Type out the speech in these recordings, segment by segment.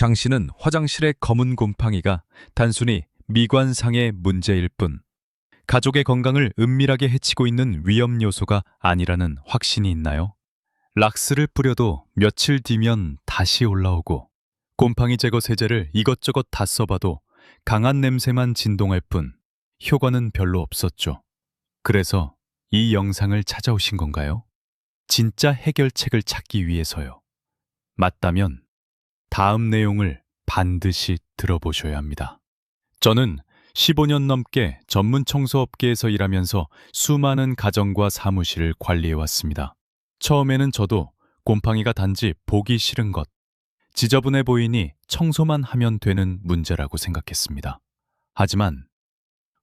당신은 화장실의 검은 곰팡이가 단순히 미관상의 문제일 뿐 가족의 건강을 은밀하게 해치고 있는 위험 요소가 아니라는 확신이 있나요? 락스를 뿌려도 며칠 뒤면 다시 올라오고 곰팡이 제거 세제를 이것저것 다 써봐도 강한 냄새만 진동할 뿐 효과는 별로 없었죠. 그래서 이 영상을 찾아오신 건가요? 진짜 해결책을 찾기 위해서요. 맞다면 다음 내용을 반드시 들어보셔야 합니다. 저는 15년 넘게 전문 청소업계에서 일하면서 수많은 가정과 사무실을 관리해왔습니다. 처음에는 저도 곰팡이가 단지 보기 싫은 것, 지저분해 보이니 청소만 하면 되는 문제라고 생각했습니다. 하지만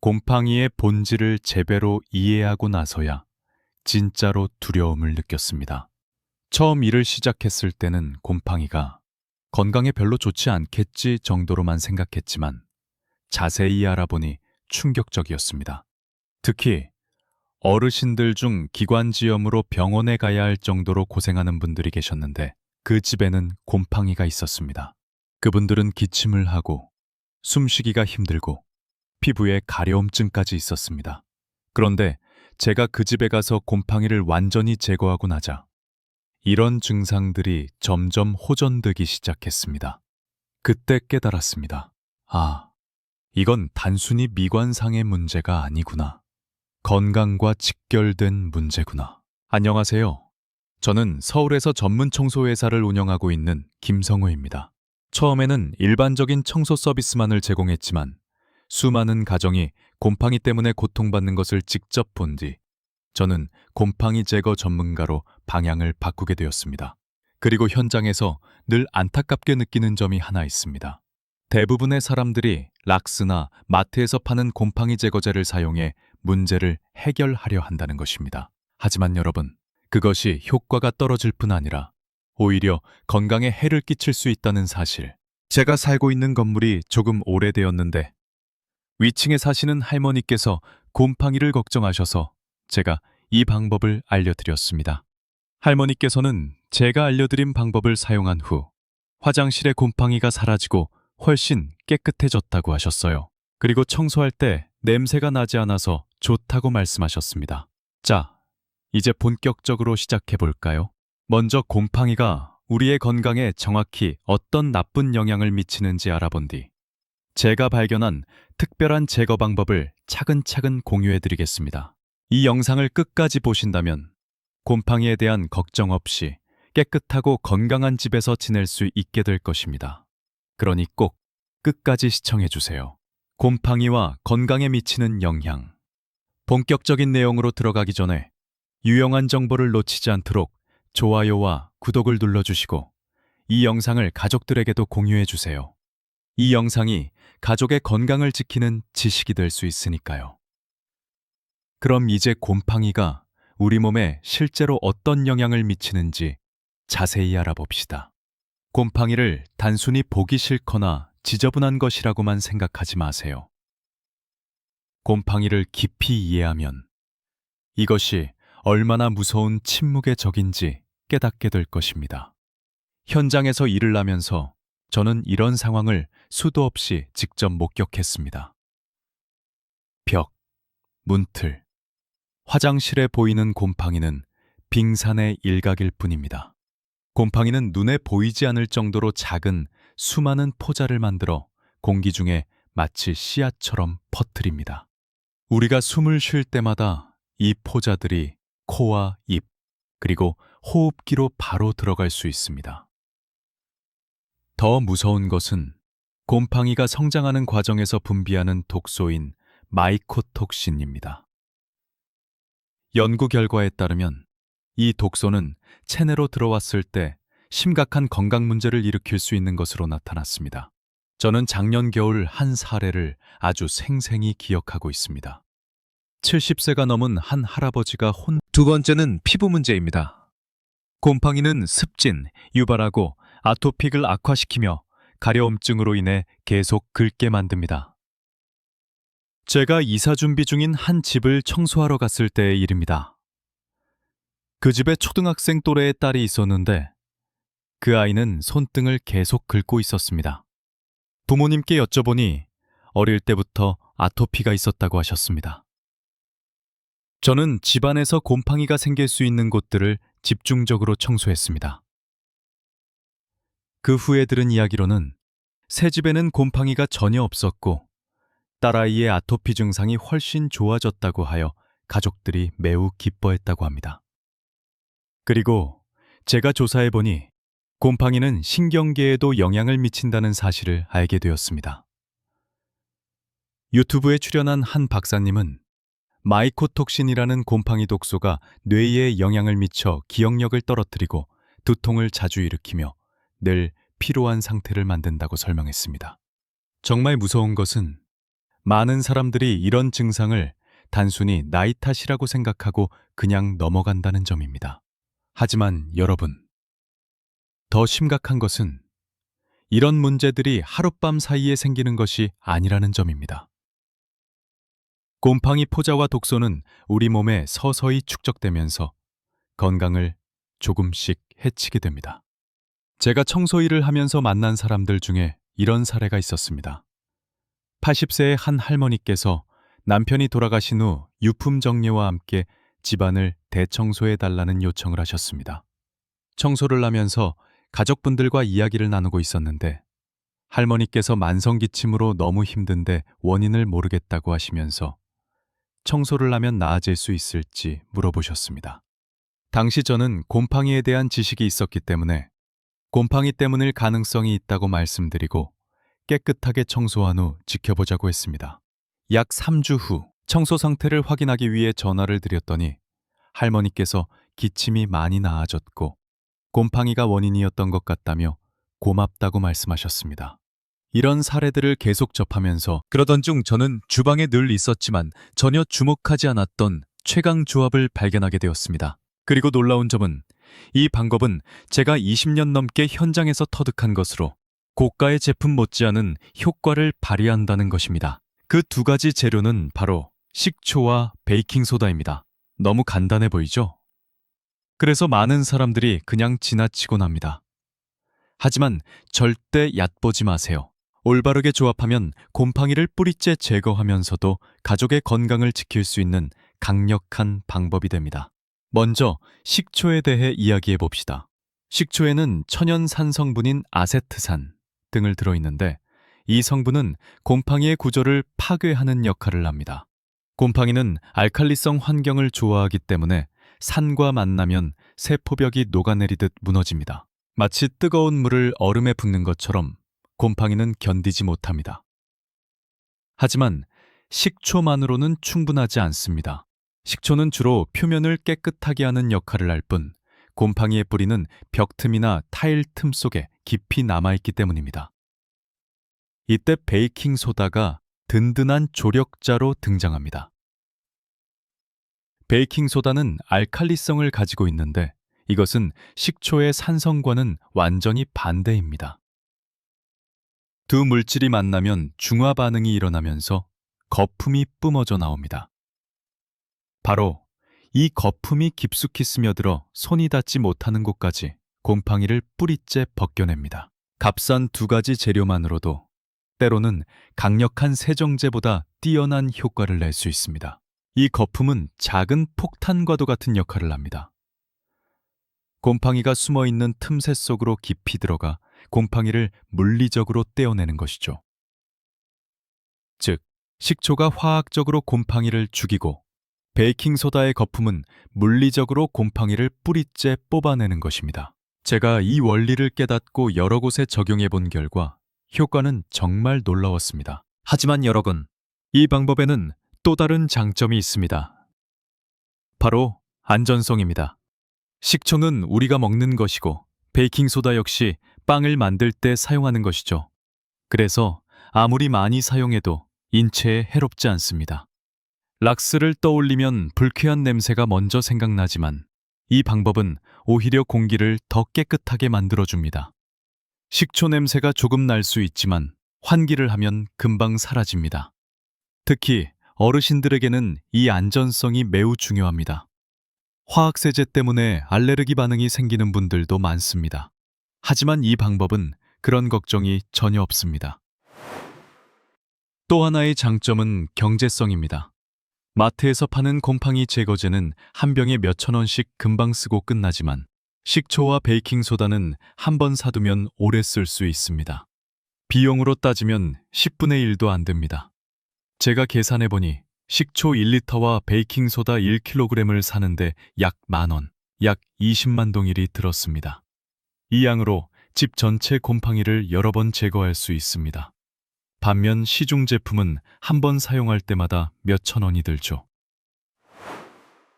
곰팡이의 본질을 제대로 이해하고 나서야 진짜로 두려움을 느꼈습니다. 처음 일을 시작했을 때는 곰팡이가 건강에 별로 좋지 않겠지 정도로만 생각했지만 자세히 알아보니 충격적이었습니다. 특히 어르신들 중 기관지염으로 병원에 가야 할 정도로 고생하는 분들이 계셨는데 그 집에는 곰팡이가 있었습니다. 그분들은 기침을 하고 숨쉬기가 힘들고 피부에 가려움증까지 있었습니다. 그런데 제가 그 집에 가서 곰팡이를 완전히 제거하고 나자 이런 증상들이 점점 호전되기 시작했습니다. 그때 깨달았습니다. 아, 이건 단순히 미관상의 문제가 아니구나. 건강과 직결된 문제구나. 안녕하세요. 저는 서울에서 전문 청소회사를 운영하고 있는 김성우입니다. 처음에는 일반적인 청소 서비스만을 제공했지만 수많은 가정이 곰팡이 때문에 고통받는 것을 직접 본 뒤 저는 곰팡이 제거 전문가로 방향을 바꾸게 되었습니다. 그리고 현장에서 늘 안타깝게 느끼는 점이 하나 있습니다. 대부분의 사람들이 락스나 마트에서 파는 곰팡이 제거제를 사용해 문제를 해결하려 한다는 것입니다. 하지만 여러분, 그것이 효과가 떨어질 뿐 아니라 오히려 건강에 해를 끼칠 수 있다는 사실. 제가 살고 있는 건물이 조금 오래되었는데 위층에 사시는 할머니께서 곰팡이를 걱정하셔서 제가 이 방법을 알려드렸습니다. 할머니께서는 제가 알려드린 방법을 사용한 후 화장실의 곰팡이가 사라지고 훨씬 깨끗해졌다고 하셨어요. 그리고 청소할 때 냄새가 나지 않아서 좋다고 말씀하셨습니다. 자, 이제 본격적으로 시작해 볼까요? 먼저 곰팡이가 우리의 건강에 정확히 어떤 나쁜 영향을 미치는지 알아본 뒤 제가 발견한 특별한 제거 방법을 차근차근 공유해 드리겠습니다. 이 영상을 끝까지 보신다면 곰팡이에 대한 걱정 없이 깨끗하고 건강한 집에서 지낼 수 있게 될 것입니다. 그러니 꼭 끝까지 시청해 주세요. 곰팡이와 건강에 미치는 영향. 본격적인 내용으로 들어가기 전에 유용한 정보를 놓치지 않도록 좋아요와 구독을 눌러주시고 이 영상을 가족들에게도 공유해 주세요. 이 영상이 가족의 건강을 지키는 지식이 될 수 있으니까요. 그럼 이제 곰팡이가 우리 몸에 실제로 어떤 영향을 미치는지 자세히 알아봅시다. 곰팡이를 단순히 보기 싫거나 지저분한 것이라고만 생각하지 마세요. 곰팡이를 깊이 이해하면 이것이 얼마나 무서운 침묵의 적인지 깨닫게 될 것입니다. 현장에서 일을 하면서 저는 이런 상황을 수도 없이 직접 목격했습니다. 벽, 문틀, 화장실에 보이는 곰팡이는 빙산의 일각일 뿐입니다. 곰팡이는 눈에 보이지 않을 정도로 작은 수많은 포자를 만들어 공기 중에 마치 씨앗처럼 퍼뜨립니다. 우리가 숨을 쉴 때마다 이 포자들이 코와 입, 그리고 호흡기로 바로 들어갈 수 있습니다. 더 무서운 것은 곰팡이가 성장하는 과정에서 분비하는 독소인 마이코톡신입니다. 연구 결과에 따르면 이 독소는 체내로 들어왔을 때 심각한 건강 문제를 일으킬 수 있는 것으로 나타났습니다. 저는 작년 겨울 한 사례를 아주 생생히 기억하고 있습니다. 70세가 넘은 한 할아버지가 두 번째는 피부 문제입니다. 곰팡이는 습진, 유발하고 아토픽을 악화시키며 가려움증으로 인해 계속 긁게 만듭니다. 제가 이사 준비 중인 한 집을 청소하러 갔을 때의 일입니다. 그 집에 초등학생 또래의 딸이 있었는데 그 아이는 손등을 계속 긁고 있었습니다. 부모님께 여쭤보니 어릴 때부터 아토피가 있었다고 하셨습니다. 저는 집안에서 곰팡이가 생길 수 있는 곳들을 집중적으로 청소했습니다. 그 후에 들은 이야기로는 새 집에는 곰팡이가 전혀 없었고 딸아이의 아토피 증상이 훨씬 좋아졌다고 하여 가족들이 매우 기뻐했다고 합니다. 그리고 제가 조사해보니 곰팡이는 신경계에도 영향을 미친다는 사실을 알게 되었습니다. 유튜브에 출연한 한 박사님은 마이코톡신이라는 곰팡이 독소가 뇌에 영향을 미쳐 기억력을 떨어뜨리고 두통을 자주 일으키며 늘 피로한 상태를 만든다고 설명했습니다. 정말 무서운 것은 많은 사람들이 이런 증상을 단순히 나이 탓이라고 생각하고 그냥 넘어간다는 점입니다. 하지만 여러분, 더 심각한 것은 이런 문제들이 하룻밤 사이에 생기는 것이 아니라는 점입니다. 곰팡이 포자와 독소는 우리 몸에 서서히 축적되면서 건강을 조금씩 해치게 됩니다. 제가 청소 일을 하면서 만난 사람들 중에 이런 사례가 있었습니다. 80세의 한 할머니께서 남편이 돌아가신 후 유품 정리와 함께 집안을 대청소해 달라는 요청을 하셨습니다. 청소를 하면서 가족분들과 이야기를 나누고 있었는데 할머니께서 만성기침으로 너무 힘든데 원인을 모르겠다고 하시면서 청소를 하면 나아질 수 있을지 물어보셨습니다. 당시 저는 곰팡이에 대한 지식이 있었기 때문에 곰팡이 때문일 가능성이 있다고 말씀드리고 깨끗하게 청소한 후 지켜보자고 했습니다. 약 3주 후 청소 상태를 확인하기 위해 전화를 드렸더니 할머니께서 기침이 많이 나아졌고 곰팡이가 원인이었던 것 같다며 고맙다고 말씀하셨습니다. 이런 사례들을 계속 접하면서 그러던 중 저는 주방에 늘 있었지만 전혀 주목하지 않았던 최강 조합을 발견하게 되었습니다. 그리고 놀라운 점은 이 방법은 제가 20년 넘게 현장에서 터득한 것으로 고가의 제품 못지않은 효과를 발휘한다는 것입니다. 그 두 가지 재료는 바로 식초와 베이킹소다입니다. 너무 간단해 보이죠? 그래서 많은 사람들이 그냥 지나치곤 합니다. 하지만 절대 얕보지 마세요. 올바르게 조합하면 곰팡이를 뿌리째 제거하면서도 가족의 건강을 지킬 수 있는 강력한 방법이 됩니다. 먼저 식초에 대해 이야기해 봅시다. 식초에는 천연 산성분인 아세트산 등을 들어있는데 이 성분은 곰팡이의 구조를 파괴하는 역할을 합니다. 곰팡이는 알칼리성 환경을 좋아하기 때문에 산과 만나면 세포벽이 녹아내리듯 무너집니다. 마치 뜨거운 물을 얼음에 붓는 것처럼 곰팡이는 견디지 못합니다. 하지만 식초만으로는 충분하지 않습니다. 식초는 주로 표면을 깨끗하게 하는 역할을 할 뿐 곰팡이의 뿌리는 벽틈이나 타일 틈 속에 깊이 남아있기 때문입니다. 이때 베이킹소다가 든든한 조력자로 등장합니다. 베이킹소다는 알칼리성을 가지고 있는데 이것은 식초의 산성과는 완전히 반대입니다. 두 물질이 만나면 중화 반응이 일어나면서 거품이 뿜어져 나옵니다. 바로 이 거품이 깊숙이 스며들어 손이 닿지 못하는 곳까지 곰팡이를 뿌리째 벗겨냅니다. 값싼 두 가지 재료만으로도 때로는 강력한 세정제보다 뛰어난 효과를 낼 수 있습니다. 이 거품은 작은 폭탄과도 같은 역할을 합니다. 곰팡이가 숨어있는 틈새 속으로 깊이 들어가 곰팡이를 물리적으로 떼어내는 것이죠. 즉, 식초가 화학적으로 곰팡이를 죽이고 베이킹소다의 거품은 물리적으로 곰팡이를 뿌리째 뽑아내는 것입니다. 제가 이 원리를 깨닫고 여러 곳에 적용해 본 결과 효과는 정말 놀라웠습니다. 하지만 여러분, 이 방법에는 또 다른 장점이 있습니다. 바로 안전성입니다. 식초는 우리가 먹는 것이고 베이킹소다 역시 빵을 만들 때 사용하는 것이죠. 그래서 아무리 많이 사용해도 인체에 해롭지 않습니다. 락스를 떠올리면 불쾌한 냄새가 먼저 생각나지만 이 방법은 오히려 공기를 더 깨끗하게 만들어줍니다. 식초 냄새가 조금 날 수 있지만 환기를 하면 금방 사라집니다. 특히 어르신들에게는 이 안전성이 매우 중요합니다. 화학세제 때문에 알레르기 반응이 생기는 분들도 많습니다. 하지만 이 방법은 그런 걱정이 전혀 없습니다. 또 하나의 장점은 경제성입니다. 마트에서 파는 곰팡이 제거제는 한 병에 몇천 원씩 금방 쓰고 끝나지만 식초와 베이킹소다는 한 번 사두면 오래 쓸 수 있습니다. 비용으로 따지면 10분의 1도 안 됩니다. 제가 계산해보니 식초 1리터와 베이킹소다 1kg을 사는데 약 10,000원, 약 20만 동일이 들었습니다. 이 양으로 집 전체 곰팡이를 여러 번 제거할 수 있습니다. 반면 시중 제품은 한 번 사용할 때마다 몇천 원이 들죠.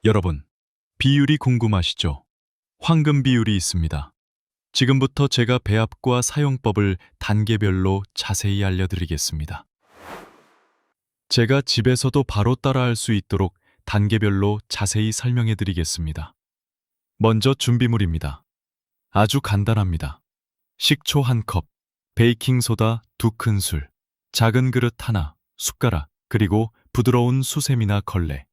여러분, 비율이 궁금하시죠? 황금 비율이 있습니다. 지금부터 제가 배합과 사용법을 단계별로 자세히 알려드리겠습니다. 제가 집에서도 바로 따라할 수 있도록 단계별로 자세히 설명해드리겠습니다. 먼저 준비물입니다. 아주 간단합니다. 식초 1컵, 베이킹소다 2큰술, 작은 그릇 하나, 숟가락, 그리고 부드러운 수세미나 걸레.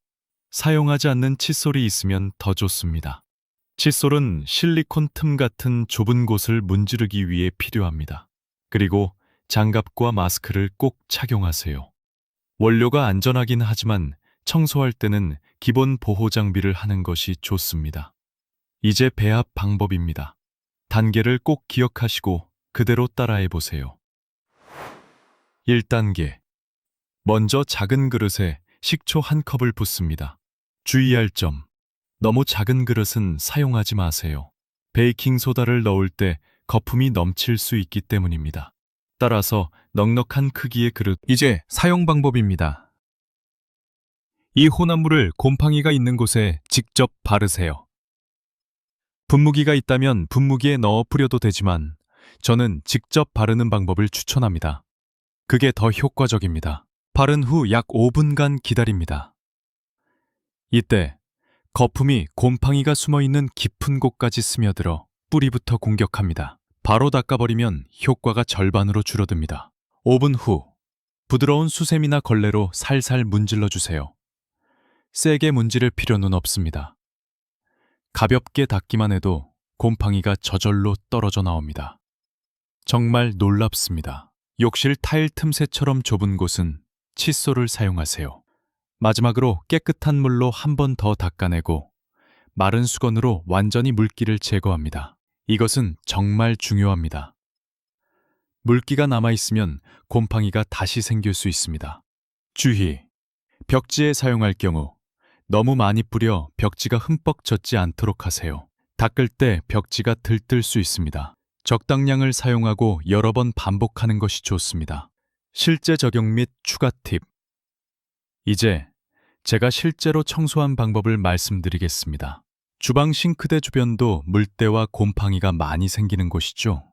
사용하지 않는 칫솔이 있으면 더 좋습니다. 칫솔은 실리콘 틈 같은 좁은 곳을 문지르기 위해 필요합니다. 그리고 장갑과 마스크를 꼭 착용하세요. 원료가 안전하긴 하지만 청소할 때는 기본 보호 장비를 하는 것이 좋습니다. 이제 배합 방법입니다. 단계를 꼭 기억하시고 그대로 따라해 보세요. 1단계. 먼저 작은 그릇에 식초 1컵을 붓습니다. 주의할 점. 너무 작은 그릇은 사용하지 마세요. 베이킹소다를 넣을 때 거품이 넘칠 수 있기 때문입니다. 따라서 넉넉한 크기의 그릇. 이제 사용 방법입니다. 이 혼합물을 곰팡이가 있는 곳에 직접 바르세요. 분무기가 있다면 분무기에 넣어 뿌려도 되지만 저는 직접 바르는 방법을 추천합니다. 그게 더 효과적입니다. 바른 후 약 5분간 기다립니다. 이때 거품이 곰팡이가 숨어있는 깊은 곳까지 스며들어 뿌리부터 공격합니다. 바로 닦아버리면 효과가 절반으로 줄어듭니다. 5분 후 부드러운 수세미나 걸레로 살살 문질러 주세요. 세게 문지를 필요는 없습니다. 가볍게 닦기만 해도 곰팡이가 저절로 떨어져 나옵니다. 정말 놀랍습니다. 욕실 타일 틈새처럼 좁은 곳은 칫솔을 사용하세요. 마지막으로 깨끗한 물로 한 번 더 닦아내고 마른 수건으로 완전히 물기를 제거합니다. 이것은 정말 중요합니다. 물기가 남아있으면 곰팡이가 다시 생길 수 있습니다. 주의! 벽지에 사용할 경우 너무 많이 뿌려 벽지가 흠뻑 젖지 않도록 하세요. 닦을 때 벽지가 들뜰 수 있습니다. 적당량을 사용하고 여러 번 반복하는 것이 좋습니다. 실제 적용 및 추가 팁. 이제 제가 실제로 청소한 방법을 말씀드리겠습니다. 주방 싱크대 주변도 물때와 곰팡이가 많이 생기는 곳이죠.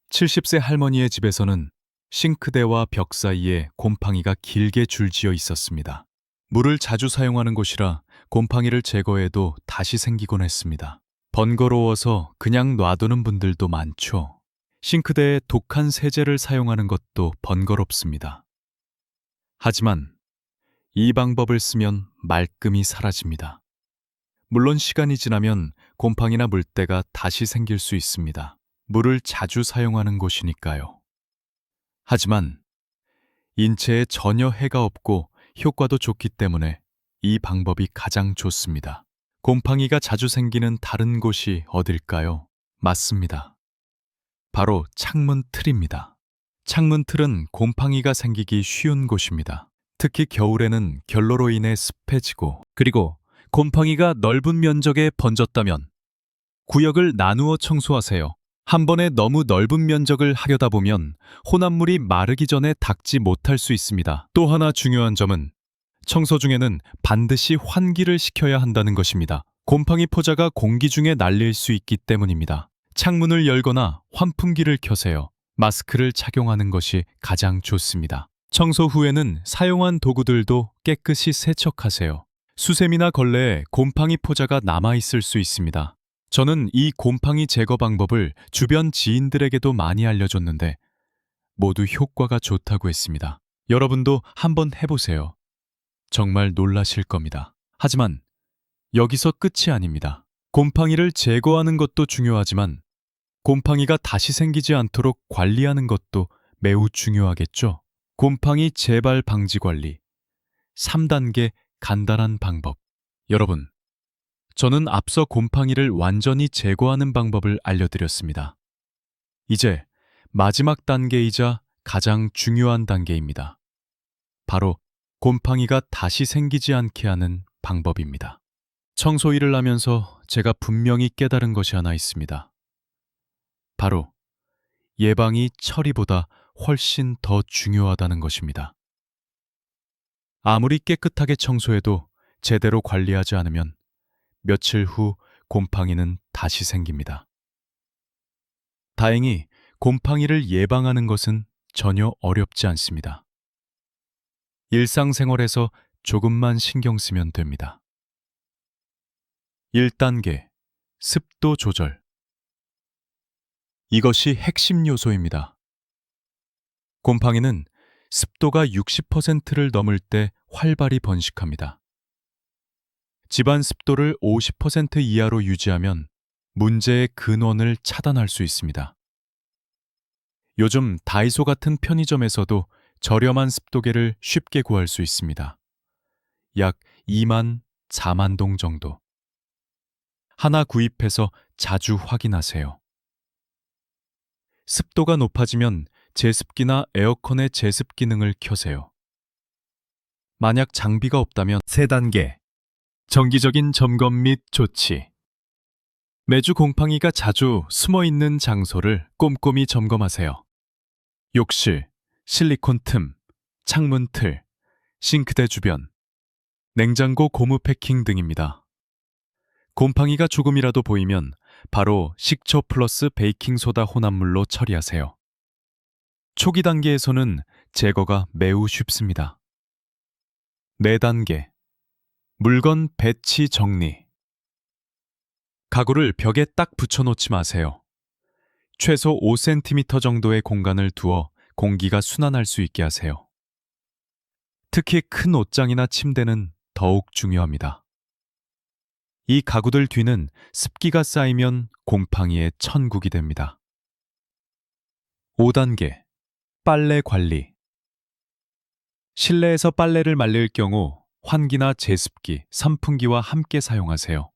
70세 할머니의 집에서는 싱크대와 벽 사이에 곰팡이가 길게 줄지어 있었습니다. 물을 자주 사용하는 곳이라 곰팡이를 제거해도 다시 생기곤 했습니다. 번거로워서 그냥 놔두는 분들도 많죠. 싱크대에 독한 세제를 사용하는 것도 번거롭습니다. 하지만 이 방법을 쓰면 말끔히 사라집니다. 물론 시간이 지나면 곰팡이나 물때가 다시 생길 수 있습니다. 물을 자주 사용하는 곳이니까요. 하지만 인체에 전혀 해가 없고 효과도 좋기 때문에 이 방법이 가장 좋습니다. 곰팡이가 자주 생기는 다른 곳이 어딜까요? 맞습니다. 바로 창문 틀입니다. 창문 틀은 곰팡이가 생기기 쉬운 곳입니다. 특히 겨울에는 결로로 인해 습해지고 그리고 곰팡이가 넓은 면적에 번졌다면 구역을 나누어 청소하세요. 한 번에 너무 넓은 면적을 하려다 보면 혼합물이 마르기 전에 닦지 못할 수 있습니다. 또 하나 중요한 점은 청소 중에는 반드시 환기를 시켜야 한다는 것입니다. 곰팡이 포자가 공기 중에 날릴 수 있기 때문입니다. 창문을 열거나 환풍기를 켜세요. 마스크를 착용하는 것이 가장 좋습니다. 청소 후에는 사용한 도구들도 깨끗이 세척하세요. 수세미나 걸레에 곰팡이 포자가 남아있을 수 있습니다. 저는 이 곰팡이 제거 방법을 주변 지인들에게도 많이 알려줬는데 모두 효과가 좋다고 했습니다. 여러분도 한번 해보세요. 정말 놀라실 겁니다. 하지만 여기서 끝이 아닙니다. 곰팡이를 제거하는 것도 중요하지만 곰팡이가 다시 생기지 않도록 관리하는 것도 매우 중요하겠죠. 곰팡이 재발 방지 관리. 3단계 간단한 방법. 여러분, 저는 앞서 곰팡이를 완전히 제거하는 방법을 알려드렸습니다. 이제 마지막 단계이자 가장 중요한 단계입니다. 바로 곰팡이가 다시 생기지 않게 하는 방법입니다. 청소 일을 하면서 제가 분명히 깨달은 것이 하나 있습니다. 바로 예방이 처리보다 훨씬 더 중요하다는 것입니다. 아무리 깨끗하게 청소해도 제대로 관리하지 않으면 며칠 후 곰팡이는 다시 생깁니다. 다행히 곰팡이를 예방하는 것은 전혀 어렵지 않습니다. 일상생활에서 조금만 신경 쓰면 됩니다. 1단계 습도 조절. 이것이 핵심 요소입니다. 곰팡이는 습도가 60%를 넘을 때 활발히 번식합니다. 집안 습도를 50% 이하로 유지하면 문제의 근원을 차단할 수 있습니다. 요즘 다이소 같은 편의점에서도 저렴한 습도계를 쉽게 구할 수 있습니다. 약 2만, 4만 동 정도. 하나 구입해서 자주 확인하세요. 습도가 높아지면 제습기나 에어컨의 제습 기능을 켜세요. 만약 장비가 없다면 3단계 정기적인 점검 및 조치. 매주 곰팡이가 자주 숨어 있는 장소를 꼼꼼히 점검하세요. 욕실, 실리콘 틈, 창문 틀, 싱크대 주변, 냉장고 고무 패킹 등입니다. 곰팡이가 조금이라도 보이면 바로 식초 플러스 베이킹소다 혼합물로 처리하세요. 초기 단계에서는 제거가 매우 쉽습니다. 4단계 물건 배치 정리. 가구를 벽에 딱 붙여놓지 마세요. 최소 5cm 정도의 공간을 두어 공기가 순환할 수 있게 하세요. 특히 큰 옷장이나 침대는 더욱 중요합니다. 이 가구들 뒤는 습기가 쌓이면 곰팡이의 천국이 됩니다. 5단계 빨래 관리. 실내에서 빨래를 말릴 경우 환기나 제습기, 선풍기와 함께 사용하세요.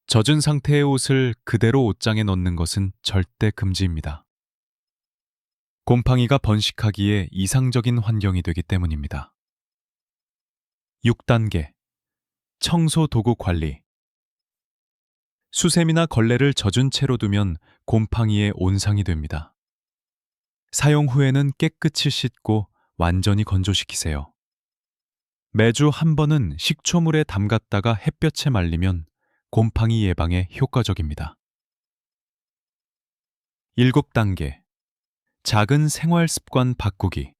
젖은 상태의 옷을 그대로 옷장에 넣는 것은 절대 금지입니다. 곰팡이가 번식하기에 이상적인 환경이 되기 때문입니다. 6단계 청소 도구 관리. 수세미나 걸레를 젖은 채로 두면 곰팡이의 온상이 됩니다. 사용 후에는 깨끗이 씻고 완전히 건조시키세요. 매주 한 번은 식초물에 담갔다가 햇볕에 말리면 곰팡이 예방에 효과적입니다. 7단계 작은 생활 습관 바꾸기.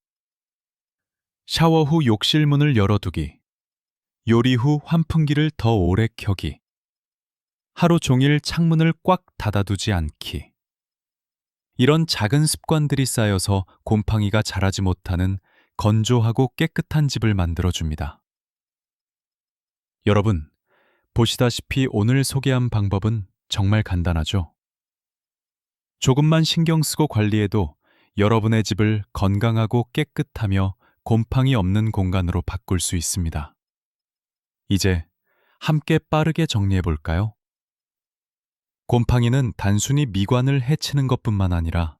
샤워 후 욕실 문을 열어두기. 요리 후 환풍기를 더 오래 켜기. 하루 종일 창문을 꽉 닫아두지 않기. 이런 작은 습관들이 쌓여서 곰팡이가 자라지 못하는 건조하고 깨끗한 집을 만들어줍니다. 여러분, 보시다시피 오늘 소개한 방법은 정말 간단하죠? 조금만 신경 쓰고 관리해도 여러분의 집을 건강하고 깨끗하며 곰팡이 없는 공간으로 바꿀 수 있습니다. 이제 함께 빠르게 정리해 볼까요? 곰팡이는 단순히 미관을 해치는 것뿐만 아니라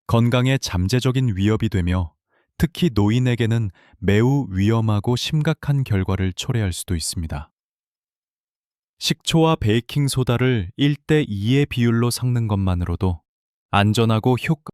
건강에 잠재적인 위협이 되며 특히 노인에게는 매우 위험하고 심각한 결과를 초래할 수도 있습니다. 식초와 베이킹소다를 1대 2의 비율로 섞는 것만으로도 안전하고